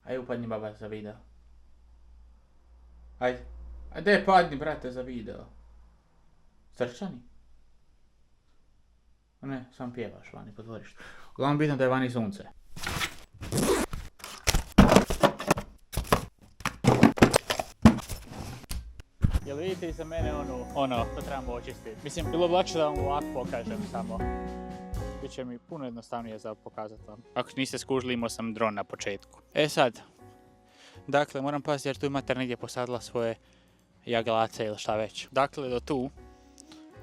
Aj upadni baba za video. Ajde. Ajde padni brate za video. Srčani? Ne, sam pjevaš vani po dvorištu. Uglavnom bitno da je vani sunce. Jel vidite iza mene ono, to trebamo očistiti. Mislim, bilo bi lakše da vam ovako pokažem samo. Biće mi puno jednostavnije za pokazati vam. Ako niste skužili, imao sam dron na početku. E sad, dakle, moram paziti jer tu imate negdje posadila svoje jaglace ili šta već. Dakle, do tu,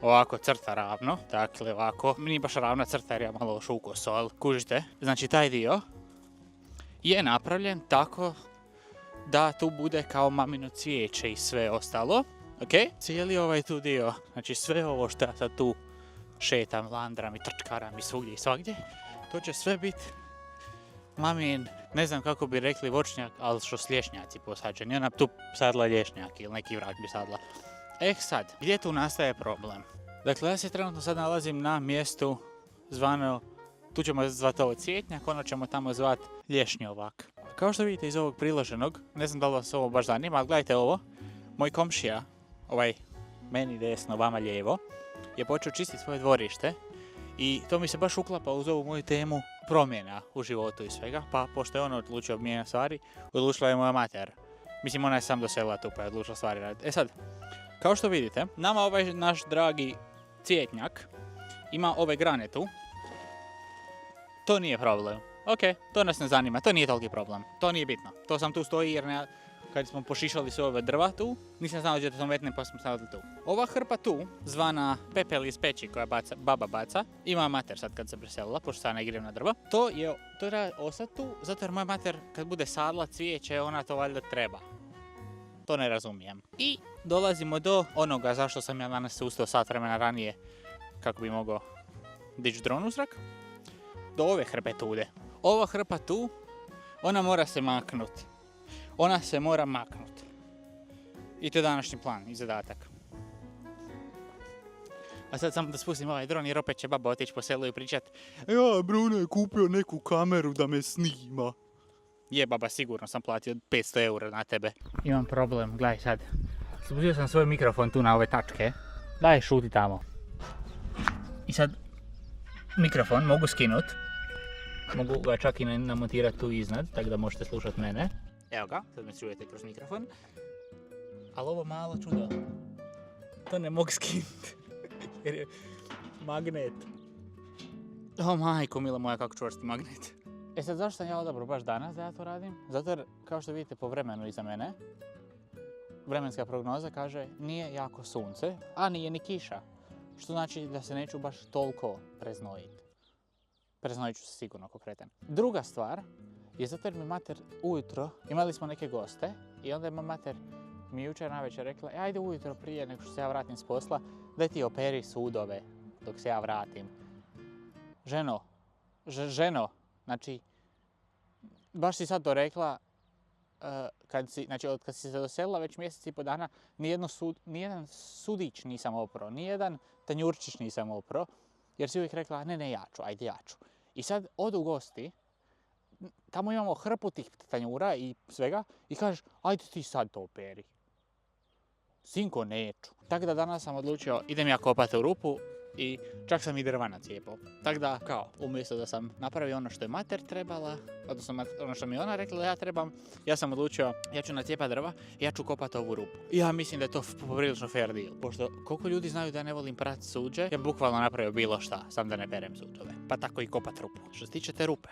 ovako crta ravno, dakle ovako, nije baš ravna crta jer ja malo šuko sol, kužite. Znači taj dio je napravljen tako da tu bude kao mamino cvijeće i sve ostalo. Ok? Cijeli ovaj tu dio, znači sve ovo što ja sad tu šetam, landram i trčkaram i svugdje i svagdje, to će sve biti mamin, ne znam kako bi rekli voćnjak, ali što s lješnjaci posađeni. Ona tu sadla lješnjak ili neki vrag bi sadla. Sad, gdje tu nastaje problem? Dakle, ja se trenutno sad nalazim na mjestu zvano, tu ćemo zvati ovo cvjetnjak, ono ćemo tamo zvati lješnjovak. Kao što vidite iz ovog priloženog, ne znam da li vas ovo baš zanima, ali gledajte ovo, moj komšija, ovaj meni desno, vama lijevo, je počeo čistiti svoje dvorište i to mi se baš uklapa uz ovu moju temu promjena u životu i svega, pa pošto je on odlučio mijenjati stvari, odlučila je moja mater. Mislim, ona je sam doselila tu pa je odlučila stvari raditi. Sad, kao što vidite, nama ovaj naš dragi cvjetnjak ima ove grane tu. To nije problem. Ok, to nas ne zanima, to nije toliki problem. To nije bitno. To sam tu stoji jer kad smo pošišali sve ove drva tu, nisam znao gdje to metne pa smo stavili tu. Ova hrpa tu, zvana pepel iz peći koja baba baca, ima mater sad kad se preselila, pošto sad ne grem na drva. To treba ostati tu, zato jer moja mater kad bude sadla cvijeće, ona to valjda treba. To ne razumijem. I dolazimo do onoga zašto sam ja danas se ustao sat vremena ranije kako bi mogao dići dron u zrak. Do ove hrpe tude. Ova hrpa tu, ona mora se maknuti. Ona se mora maknuti. I to je današnji plan i zadatak. A sad samo da spustim ovaj dron jer opet će baba otići po selu i pričat: ja, Bruno je kupio neku kameru da me snima. Je baba, sigurno sam platio 500 eura na tebe. Imam problem, gledaj sad. Spustio sam svoj mikrofon tu na ove tačke. Daj, šuti tamo. I sad mikrofon mogu skinut. Mogu ga čak i namontirati tu iznad, tako da možete slušati mene. Evo ga, sad me čujete kroz mikrofon. Ali ovo malo čudo, to ne mogu skinuti. Jer je magnet. O majko mila moja, kako čvrsti magnet. E sad, zašto sam ja odabrao baš danas da ja to radim? Zato jer, kao što vidite po vremenu iza mene, vremenska prognoza kaže nije jako sunce, a nije ni kiša. Što znači da se neću baš toliko preznojiti. Preznojit ću se sigurno konkretan. Druga stvar je zato jer mi mater ujutro, imali smo neke goste i onda je moja mater mi jučer navečer rekla: ajde ujutro prije nego što se ja vratim s posla, daj ti operi sudove dok se ja vratim. Ženo, znači, baš si sad to rekla, od kad si se doselila već mjesec i po dana, nijedan sudić nisam oprao, nijedan tanjurčić nisam oprao, jer si uvijek rekla: ne, ja ću, ajde ja ću. I sad odu gosti, tamo imamo hrpu tih tanjura i svega, i kažeš: ajde ti sad to operi. Sinko, neću. Tako da danas sam odlučio, idem ja kopati u rupu i čak sam i drva nacijepao. Tako da, kao, umjesto da sam napravio ono što je mater trebala, odnosno ono što mi je ona rekla da ja trebam, ja sam odlučio, ja ću nacijepati drva i ja ću kopati ovu rupu. I ja mislim da je to poprilično fair deal. Pošto koliko ljudi znaju da ja ne volim prati suđe, ja bukvalno napravio bilo šta, sam da ne perem suđove. Pa tako i kopat rupu. Što se tiče te rupe,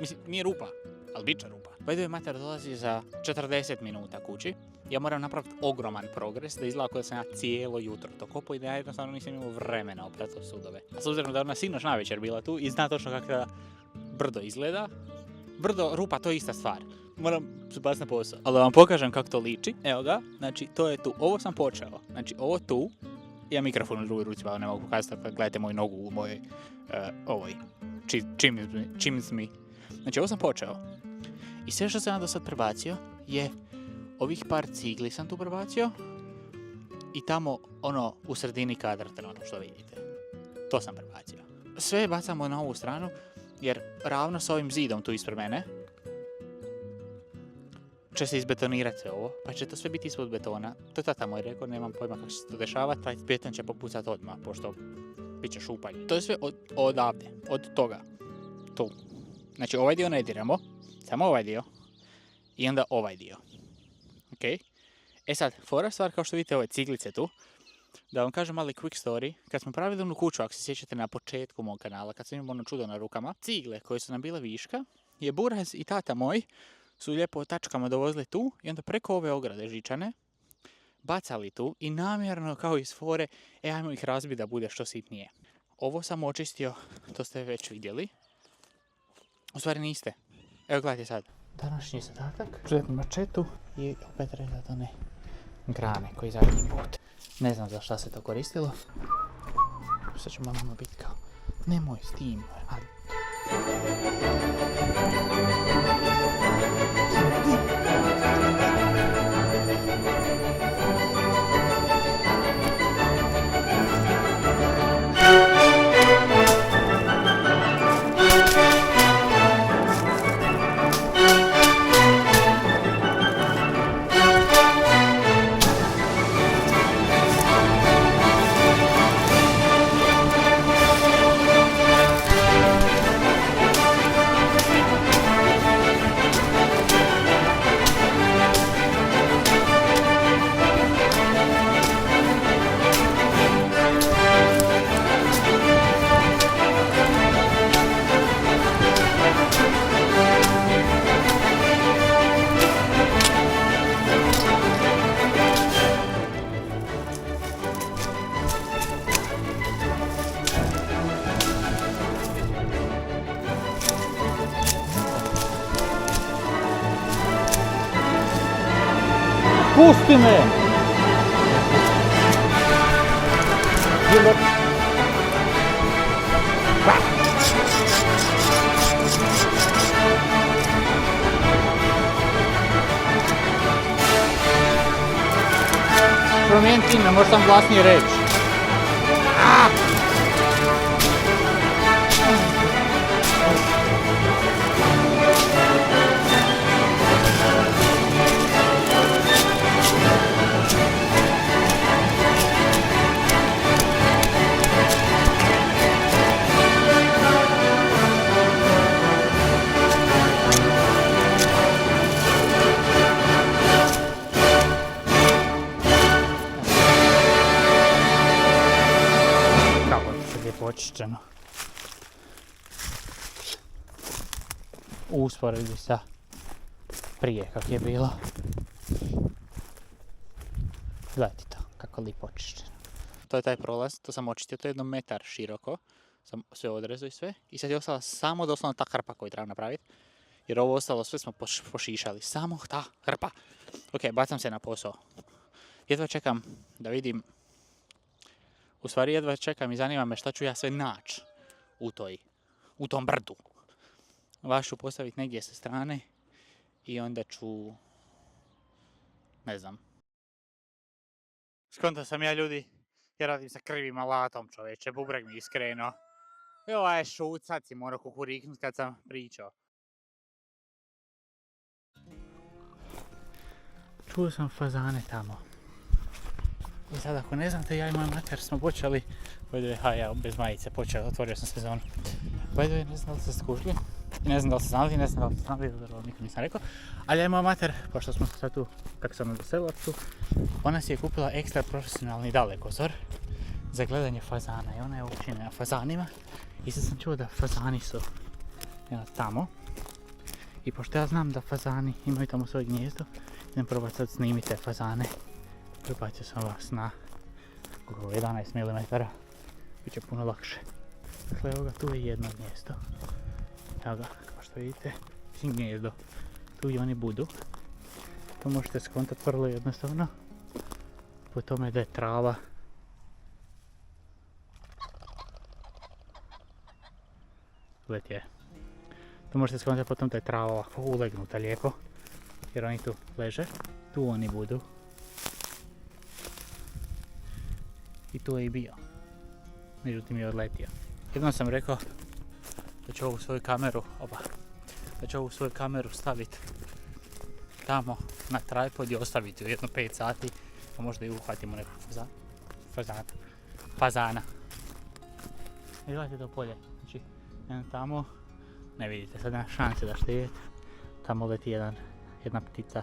mislim, nije rupa, ali bit će rupa. By mater dolazi za 40 minuta kući. Ja moram napraviti ogroman progres da izgleda da sam ja cijelo jutro to kopao i da ja jednostavno nisam imao vremena oprati sudove. A s obzirom da je ona sinoć navečer bila tu i zna točno kako brdo izgleda, rupa, to je ista stvar. Moram se baciti na posao. Ali da vam pokažem kako to liči. Evo ga, znači to je tu. Ovo sam počeo. Znači ovo tu, ja mikrofon u drugoj ruci, pa ne mogu pokazati, gledajte moju nogu u mojoj ovoj čimizmi. Znači ovo sam počeo. I sve što sam do sad prebacio je ovih par cigli sam tu prebacio i tamo ono u sredini kadra trenutno što vidite. To sam prebacio. Sve bacamo na ovu stranu jer ravno s ovim zidom tu ispred mene će se izbetonirati sve ovo, pa će to sve biti ispod betona. To je tata moj rekao, nemam pojma kako će se to dešavati, taj beton će popucati odmah, pošto bit će šupanje. To je sve odavde, od toga. Tu. Znači ovaj dio ne diramo, samo ovaj dio i onda ovaj dio. Ok? E sad, fora stvar kao što vidite ove ciglice tu, da vam kažem mali quick story, kad smo pravili onu kuću, ako se sjećate na početku mog kanala, kad sam imao ono čudo na rukama, cigle koje su nam bile viška, je Buraz i tata moj su lijepo tačkama dovozili tu i onda preko ove ograde žičane bacali tu i namjerno kao iz fore, ajmo ih razbiti da bude što sitnije. Ovo sam očistio, to ste već vidjeli. U stvari niste. Evo gledajte sad. Današnji zadatak, uzeti mačetu i opet rezati one grane koji zadnji put. Ne znam za šta se to koristilo. Sad ćemo mama biti kao, nemoj s tim, ali... Pusti me! Promijeni ime, možda sam glasnije reći. Očišćeno. U usporedbi sa prije kak je bilo. Gledajte to, kako lipo očišćeno. To je taj prolaz, to sam očistio, to je 1 metar široko. Sam sve odrezao i sve. I sad je ostala samo doslovno ta hrpa koju treba napraviti. Jer ovo ostalo sve smo pošišali. Samo ta hrpa. Ok, bacam se na posao. Jedva čekam da vidim. U stvari jedva čekam i zanima me šta ću ja sve naći u tom brdu. Vas ću postaviti negdje sa strane i onda ću, ne znam. Skonto sam ja ljudi, ja radim sa krivim alatom čovječe, bubreg mi iskreno. I ovaj je šut, sad si morao kukuriknut kad sam pričao. Čuo sam fazane tamo. I sad ako ne znate, ja i moj mater smo počeli, ja bez majice počeo, otvorio sam sezonu. Ne znam da li ste skužili, ne znam da li ste znali, ne znam da li ste znali, nikom nisam rekao. Ali ja i moja mater, pošto smo sad tu, kako sam na Veselovcu, ona si je kupila ekstra profesionalni dalekozor za gledanje fazana i ona je učinjena fazanima. I sad sam čuo da fazani su tamo. I pošto ja znam da fazani imaju tamo svoje gnjezdo, idem probati sad snimiti te fazane. Prebacio sam vas na 11 mm, bit će puno lakše. Dakle, evo ga, tu je jedno gnjezdo. Evo ga, kao što vidite, gnjezdo. Tu i oni budu. To možete skontati vrlo jednostavno. Po tome da je trava. Gledajte je. To možete skontati po tome da je trava ovako ulegnuta lijepo. Jer oni tu leže. Tu oni budu. I tu je i bio. Međutim je odletio. Jednom sam rekao da ću ovu svoju kameru staviti tamo na tripod i ostaviti u jedno 5 sati, pa možda i uhvatimo nekog fazana. I gledajte to polje, znači jedan tamo, ne vidite, sad nema šanse da štijete, tamo leti jedna ptica.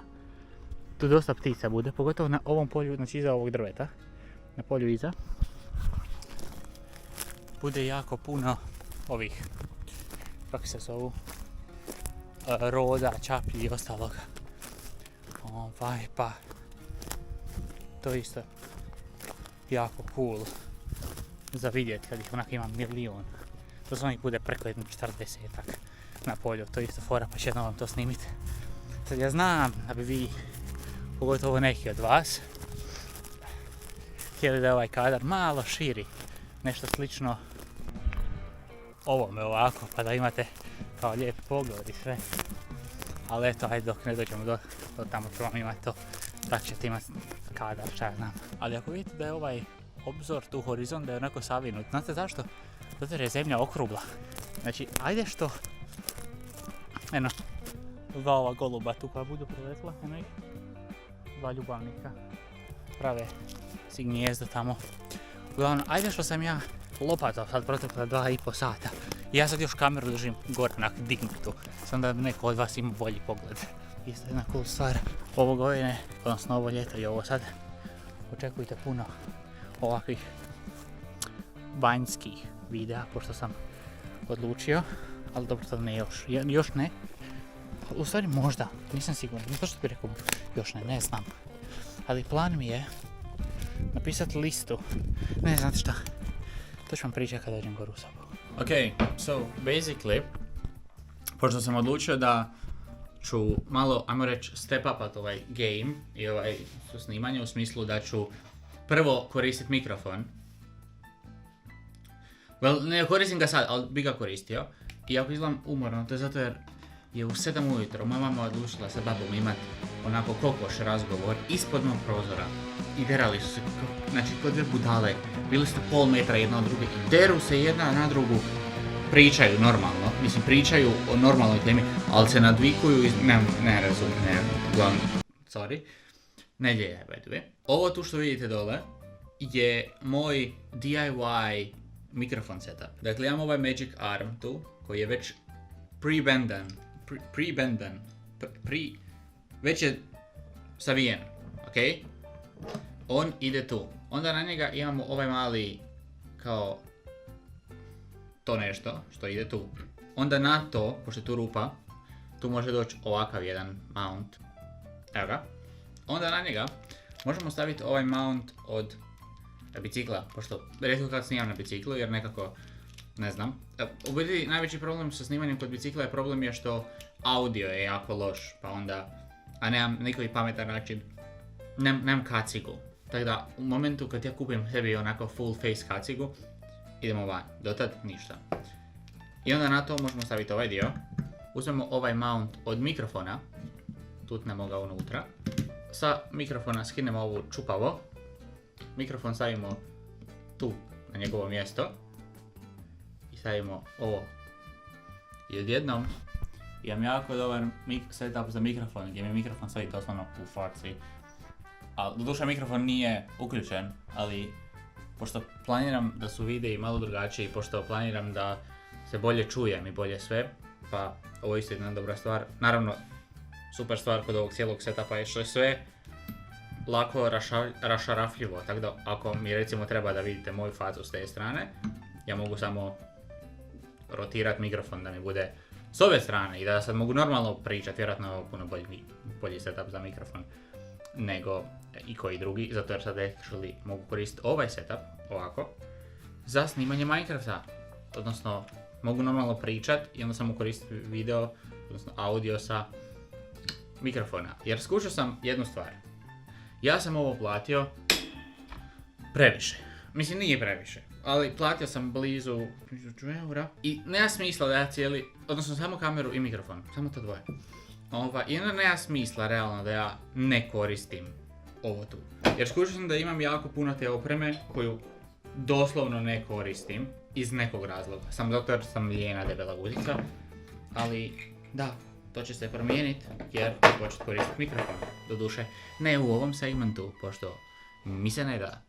Tu dosta ptica bude, pogotovo na ovom polju, znači iza ovog drveta, na polju iza, bude jako puno ovih, kako se zovu, roda, čaplji i ostaloga. Pa to isto jako cool za vidjeti kad ih onak ima milion. To sam ih bude preko 40-ak na polju, to isto fora, pa će jednom vam to snimiti. Sad ja znam da bi vi, pogotovo neki od vas, htjeli da je ovaj kadar malo širi, nešto slično ovome ovako, pa da imate kao lijep pogled i sve. Ali eto, ajde dok ne dođemo do tamo trebamo imati to, tako ćete imati kadar, šta ja znam. Ali ako vidite da je ovaj obzor, tu horizont, da je onako savinut, znate zašto? Zato jer je zemlja okrugla. Znači, ajde što, eno, dva ova goluba tu koja budu proletla, eno ih, dva ljubavnika, prave si gnijezdo tamo. Uglavnom, ajde što sam ja lopatao sad protekla 2,5 sata. I ja sad još kameru držim gore onak dignutu, sam da neko od vas ima bolji pogled. Isto jedna cool stvar ovo godine, odnosno ovo ljeto i ovo sad, očekujte puno ovakvih vanjskih videa, pošto sam odlučio, ali dobro to ne još ne. U stvari možda, nisam siguran, to što bih rekao još ne znam. Ali plan mi je napisati listu, ne znate šta, to ću vam pričati kad dođem gore u Sabu. Ok, so basically, pošto sam odlučio da ću malo, ajmo reći, step upat ovaj game i ovaj snimanje u smislu da ću prvo koristiti mikrofon. Well, ne koristim ga sad, ali bi ga koristio. I ako izgledam umorno, to je zato jer je u 7 ujutro moja mama odlučila sa babom imati onako kokoš razgovor ispod mog prozora. I derali su se, znači kod dve budale, bili ste pol metra jedna od druge i deru se jedna na drugu. Pričaju normalno, mislim pričaju o normalnoj temi, ali se nadvikuju i ne razumijem, sorry, ne je by the way. Ovo tu što vidite dole je moj DIY mikrofon setup. Dakle, imam ovaj Magic Arm tu, koji je već već je savijen, ok? On ide tu. Onda na njega imamo ovaj mali, kao, to nešto što ide tu. Onda na to, pošto je tu rupa, tu može doći ovakav jedan mount. Evo ga. Onda na njega možemo staviti ovaj mount od bicikla, pošto rijetko kad snimam na biciklu jer nekako, ne znam. U biti najveći problem sa snimanjem kod bicikla je problem je što audio je jako loš, pa onda, a nemam nikovi pametan način, nemam kacigu. Tako da u momentu kad ja kupim sebi onako full face kacigu, idemo van, dotad ništa. I onda na to možemo staviti ovaj dio. Uzmemo ovaj mount od mikrofona, tutnemo ga unutra. Sa mikrofona skinemo ovu čupavo. Mikrofon stavimo tu, na njegovo mjesto. I stavimo ovo. I odjednom imam jako dobar setup za mikrofon, gdje mi mikrofon stavi doslovno u faci. Ali doduše mikrofon nije uključen, ali pošto planiram da su videi malo drugačiji, pošto planiram da se bolje čujem i bolje sve, pa ovo je isto jedna dobra stvar. Naravno, super stvar kod ovog cijelog setupa je što je sve lako rašarafljivo, tako da ako mi recimo treba da vidite moju facu s te strane, ja mogu samo rotirati mikrofon da mi bude s ove strane i da sad mogu normalno pričati, vjerojatno je ovo puno bolji setup za mikrofon nego i koji drugi, zato jer sad actually mogu koristiti ovaj setup, ovako, za snimanje Minecrafta. Odnosno, mogu normalno pričat i onda samo koristiti video, odnosno audio sa mikrofona. Jer skušao sam jednu stvar. Ja sam ovo platio previše. Mislim, nije previše, ali platio sam blizu 1000 eura. I nema smisla da ja odnosno samo kameru i mikrofon, samo to dvoje. I onda nema smisla realno da ja ne koristim ovo tu. Jer skušao sam da imam jako puno te opreme koju doslovno ne koristim iz nekog razloga. Samo zato jer sam lijena debela guzica. Ali da, to će se promijeniti jer ću početi koristiti mikrofon. Doduše, ne u ovom segmentu, pošto mi se ne da.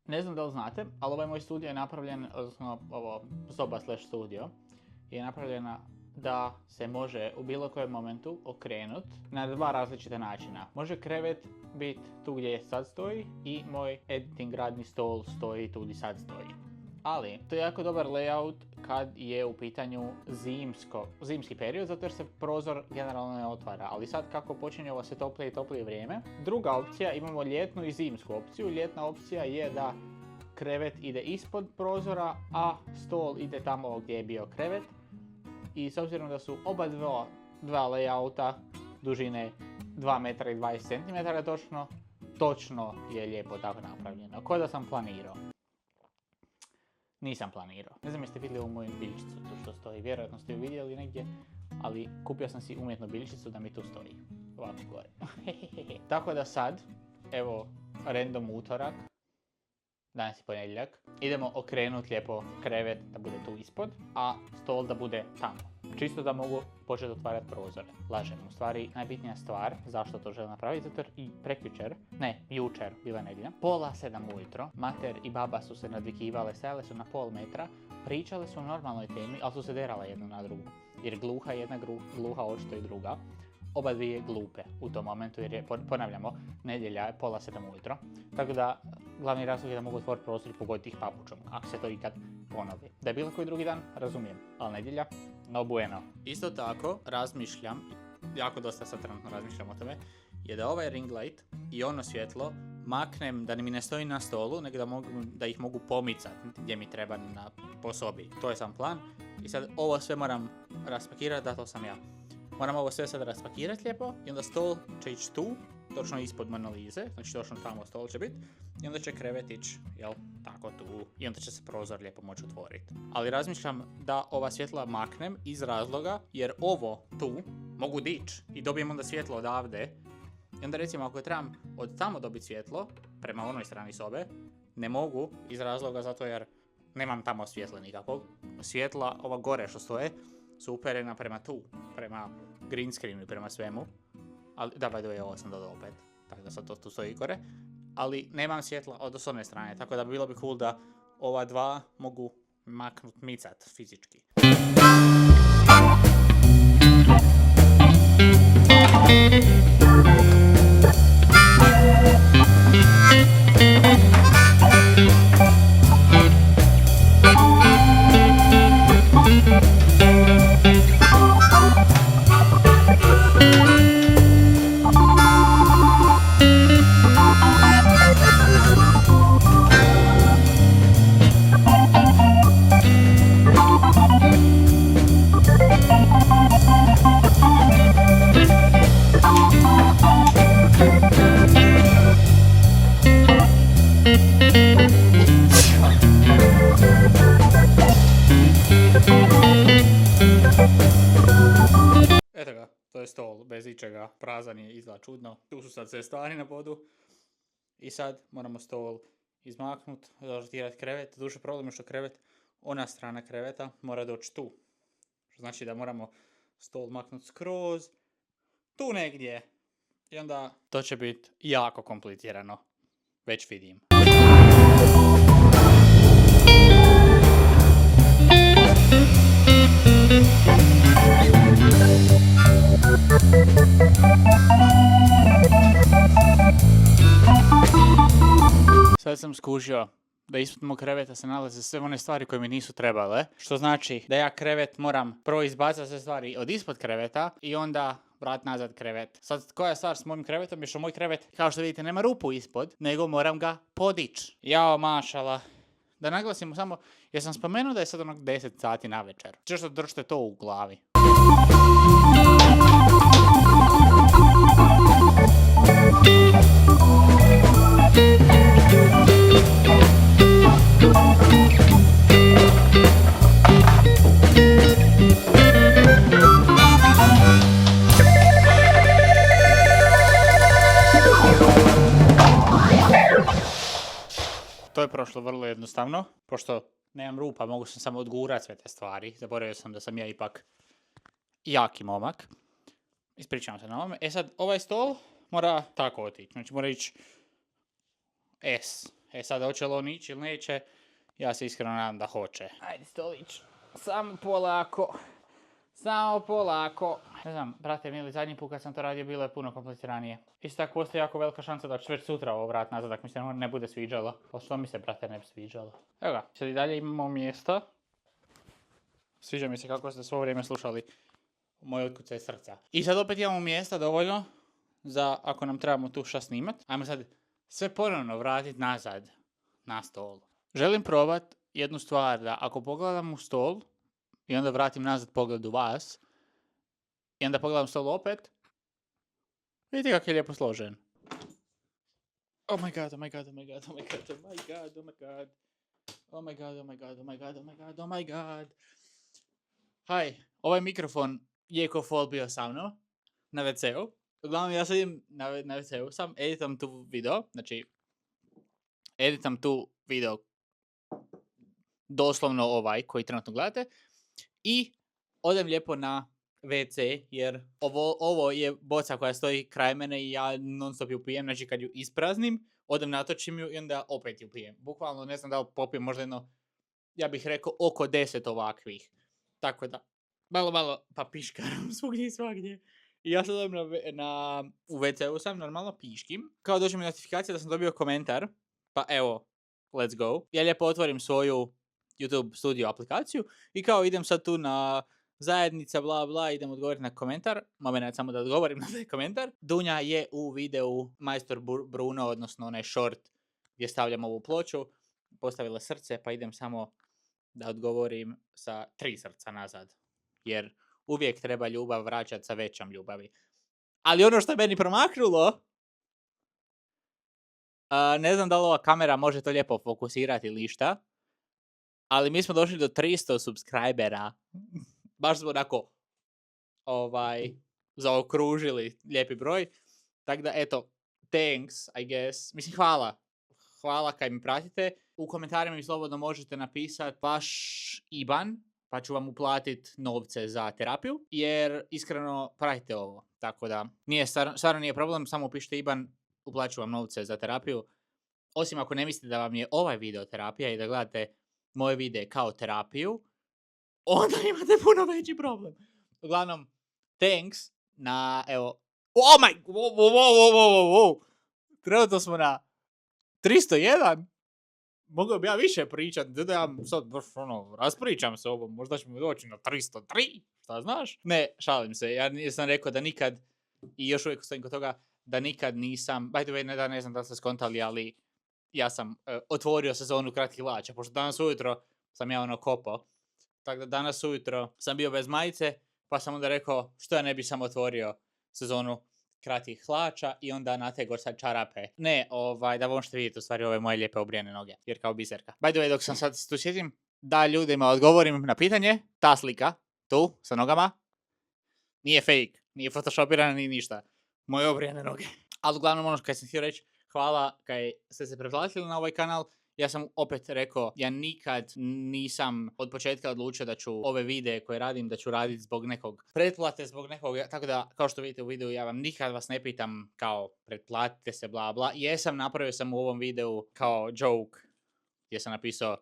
Ne znam da li znate, ali ovaj moj studio je napravljen, odnosno ovo soba / studio, je napravljena da se može u bilo kojem momentu okrenut na dva različita načina. Može krevet biti tu gdje sad stoji i moj editing radni stol stoji tu gdje sad stoji. Ali, to je jako dobar layout kad je u pitanju zimski period, zato jer se prozor generalno ne otvara. Ali sad kako počinje ovo sve toplije i toplije vrijeme, druga opcija, imamo ljetnu i zimsku opciju. Ljetna opcija je da krevet ide ispod prozora, a stol ide tamo gdje je bio krevet. I s obzirom da su oba dva layouta dužine 2 metra i 20 cm točno je lijepo tako napravljeno. Ko da sam planirao. Nisam planirao. Ne znam jeste vidjeli ovu moju biljčicu tu što stoji. Vjerojatno ste ju vidjeli negdje, ali kupio sam si umjetnu biljčicu da mi tu stoji. Ovako gore. Tako da sad, evo, random utorak. Danas je ponedjeljak. Idemo okrenuti lijepo krevet da bude tu ispod, a stol da bude tamo. Čisto da mogu početi otvarati prozore. Lažem, u stvari najbitnija stvar zašto to želim napraviti, zato jučer, bila nedjelja, 6:30 ujutro, mater i baba su se nadvikivale, stajale su na pol metra, pričale su o normalnoj temi, ali su se derale jedna na drugu. Jer gluha jedna, gluha očito i druga. Oba dvije glupe u tom momentu jer je, ponavljamo, nedjelja je 6:30 ujutro. Tako da glavni razlog je da mogu otvoriti prozor i pogoditi ih papučom, ako se to ikad ponovi. Da je bilo koji drugi dan, razumijem, ali nedjelja, no bueno. Isto tako razmišljam, jako dosta sad trenutno razmišljam o tome, je da ovaj ring light i ono svjetlo maknem da mi ne stoji na stolu, nego da ih mogu pomicati gdje mi treba po sobi. To je sam plan i sad ovo sve moram raspakirati, da to sam ja. Moram ovo sve sad raspakirati lijepo i onda stol će ići tu, točno ispod Monalize, znači točno tamo stol će biti i onda će krevet ići, jel, tako tu i onda će se prozor lijepo moći otvoriti. Ali razmišljam da ova svjetla maknem iz razloga jer ovo tu mogu dići i dobijem onda svjetlo odavde i onda recimo ako trebam od tamo dobiti svjetlo prema onoj strani sobe, ne mogu iz razloga zato jer nemam tamo svjetla nikakvog. Svjetla ova gore što stoje su uperena prema tu, prema green screenu i prema svemu. Ali, da, by the way, ovo sam dodao opet, tako da sad to tu stoji gore. Ali nemam svjetla od one strane, tako da bilo bi cool da ova dva mogu micat fizički. Eto ga, to je stol, bez ičega, prazan je, izgleda čudno. Tu su sad sve stvari na podu. I sad moramo stol izmaknuti, zažetirati krevet. Duše problem je što krevet, ona strana kreveta mora doći tu. Što znači da moramo stol maknuti skroz, tu negdje. I onda to će biti jako komplicirano. Već vidim. Sad sam skužio da ispod mog kreveta se nalaze sve one stvari koje mi nisu trebale, što znači da ja krevet moram prvo izbacati sve stvari od ispod kreveta i onda vrat nazad krevet. Sad koja je stvar s mojim krevetom je što moj krevet, kao što vidite, nema rupu ispod, nego moram ga podići. Jao mašala. Da naglasimo samo, jer sam spomenuo da je sad onak 10 sati na večer. Češto držite to u glavi. To je prošlo vrlo jednostavno, pošto nemam rupa, mogu sam samo odgurat sve te stvari. Zaboravio sam da sam ja ipak jaki momak. Ispričavam se na ovome. E sad, ovaj stol mora tako otići. Znači mora ići S. E sad, hoće li on ići ili neće? Ja se iskreno nadam da hoće. Ajde, stolić. Samo polako. Samo polako. Ne znam, brate mili, zadnji put kad sam to radio bilo je puno kompliciranije. Isto tako postoji jako velika šansa da ću već sutra ovo vrat nazad ako mi se ne bude sviđalo. Pa što mi se, brate, ne bi sviđalo? Evo ga, sad i dalje imamo mjesta. Sviđa mi se kako ste svo vrijeme slušali moje otkuce srca. I sad opet imamo mjesta dovoljno za ako nam trebamo tu šta snimat. Ajmo sad sve ponovno vratiti nazad na stol. Želim probat jednu stvar da ako pogledam u stol i onda vratim nazad pogled u vas i onda pogledam stol opet, vidite kako je lijepo složen. Oh my god, oh my god, oh my god, oh my god, oh my god, oh my god. Oh my god, oh my god, oh my god, oh my god, oh my god. Haj, ovaj mikrofon je ko fol bio sa mnom na WC-u. Uglavnom ja sedim na WC-u, sam editam tu video, znači editam tu video doslovno ovaj koji trenutno gledate i odem lijepo na WC jer ovo je boca koja stoji kraj mene i ja non stop ju pijem, znači kad ju ispraznim, odem natočim ju i onda opet ju pijem. Bukvalno ne znam da li popijem možda jedno, ja bih rekao oko 10 ovakvih. Tako da, malo pa piškaram svugdje i svagdje. I ja sad odem u WC-u sam, normalno piškim. Kao dođe mi notifikacija da sam dobio komentar, pa evo, let's go. Ja lijepo otvorim svoju YouTube Studio aplikaciju i kao idem sad tu na zajednica, bla bla, idem odgovoriti na komentar. Moment samo da odgovorim na taj komentar. Dunja je u videu Majstor Bruno, odnosno onaj short gdje stavljam ovu ploču, postavila srce, pa idem samo da odgovorim sa 3 srca nazad. Jer uvijek treba ljubav vraćati sa većom ljubavi. Ali ono što je meni promaknulo, ne znam da li ova kamera može to lijepo fokusirati ili šta, ali mi smo došli do 300 subscribera. Baš smo onako zaokružili lijepi broj. Tako da, eto, thanks, I guess. Mislim, hvala. Hvala kaj mi pratite. U komentarima mi slobodno možete napisati vaš IBAN, pa ću vam uplatiti novce za terapiju, jer iskreno pratite ovo. Tako da, stvarno nije problem, samo upišite IBAN, uplaću vam novce za terapiju. Osim ako ne mislite da vam je ovaj video terapija i da gledate moje videe kao terapiju, onda imate puno veći problem. Uglavnom, thanks na, evo, oh my, wow. Trenutno smo na 301. Mogao bi ja više pričat, da ja sad raspričam se ovo, možda ćemo doći na 303, šta znaš? Ne, šalim se, ja nisam rekao da nikad, i još uvijek stojim kod toga, da nikad nisam, by the way, ne znam da ste skontali, ali ja sam otvorio sezonu kratkih hlača, pošto danas ujutro sam ja kopao. Tako da danas ujutro sam bio bez majice, pa sam onda rekao što ja ne bi sam otvorio sezonu kratkih hlača i onda nategao sad čarape. Ne, da možete vidjeti u stvari ove moje lijepe obrijene noge, jer kao biserka. By the way, dok sam sad tu sjetim, da ljudima odgovorim na pitanje, ta slika, tu, sa nogama, nije fake, nije photoshopirana ni ništa. Moje obrijene noge. Ali uglavnom ono kaj sam htio reći, hvala kaj ste se pretplatili na ovaj kanal. Ja sam opet rekao, ja nikad nisam od početka odlučio da ću ove videe koje radim, da ću raditi zbog nekog pretplate, zbog nekog, tako da, kao što vidite u videu, ja vam nikad vas ne pitam kao pretplatite se, bla bla. Jesam, napravio sam u ovom videu kao joke, gdje sam napisao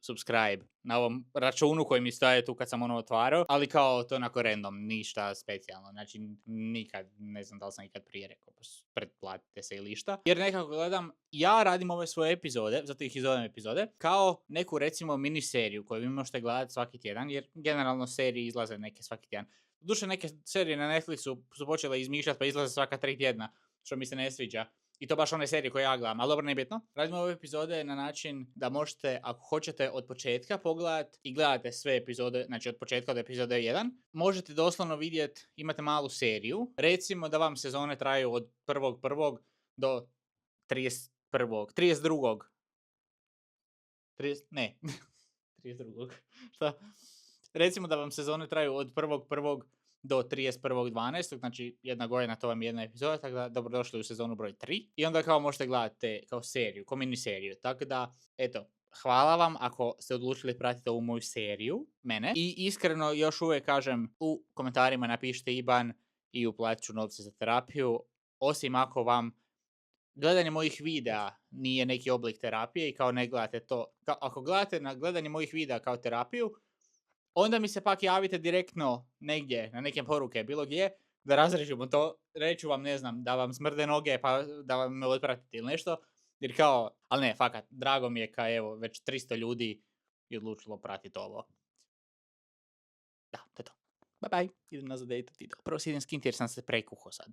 subscribe na ovom računu koji mi stoje tu kad sam ono otvarao, ali kao to onako random, ništa specijalno, znači nikad, ne znam da li sam ikad prije rekao, pretplatite se ili šta. Jer nekako gledam, ja radim ove svoje epizode, zato ih i zovem epizode, kao neku recimo miniseriju koju vi možete gledati svaki tjedan, jer generalno serije izlaze neke svaki tjedan. Doduše neke serije na Netflixu su počele izmišljati pa izlaze svaka 3 tjedna, što mi se ne sviđa. I to baš one serije koje ja gledam, ali dobro, nebitno. Radimo ove epizode na način da možete, ako hoćete od početka pogledati i gledate sve epizode, znači od početka od epizode 1, možete doslovno vidjeti, imate malu seriju. Recimo da vam sezone traju od 1.1. do 32. Ne, 32. Šta? Recimo da vam sezone traju od 1.1. do 31.12. Znači jedna godina, to vam je jedna epizoda, tako da dobrodošli u sezonu broj 3. I onda kao možete gledati kao seriju, kao miniseriju. Tako da, eto, hvala vam ako ste odlučili pratiti ovu moju seriju, mene. I iskreno još uvijek kažem, u komentarima napišite IBAN i uplatit ću novce za terapiju. Osim ako vam gledanje mojih videa nije neki oblik terapije i kao ne gledate to. Ako gledate na gledanje mojih videa kao terapiju, onda mi se pak javite direktno negdje, na neke poruke, bilo gdje, da razriješimo to. Reću vam, ne znam, da vam smrde noge pa da vam me otpratite ili nešto. Jer kao, ali ne, fakat, drago mi je kao evo, već 300 ljudi je odlučilo pratiti ovo. Da, to je to. Bye bye. Idem nazad editat video. Prvo si idem skinti jer sam se prekuho sad.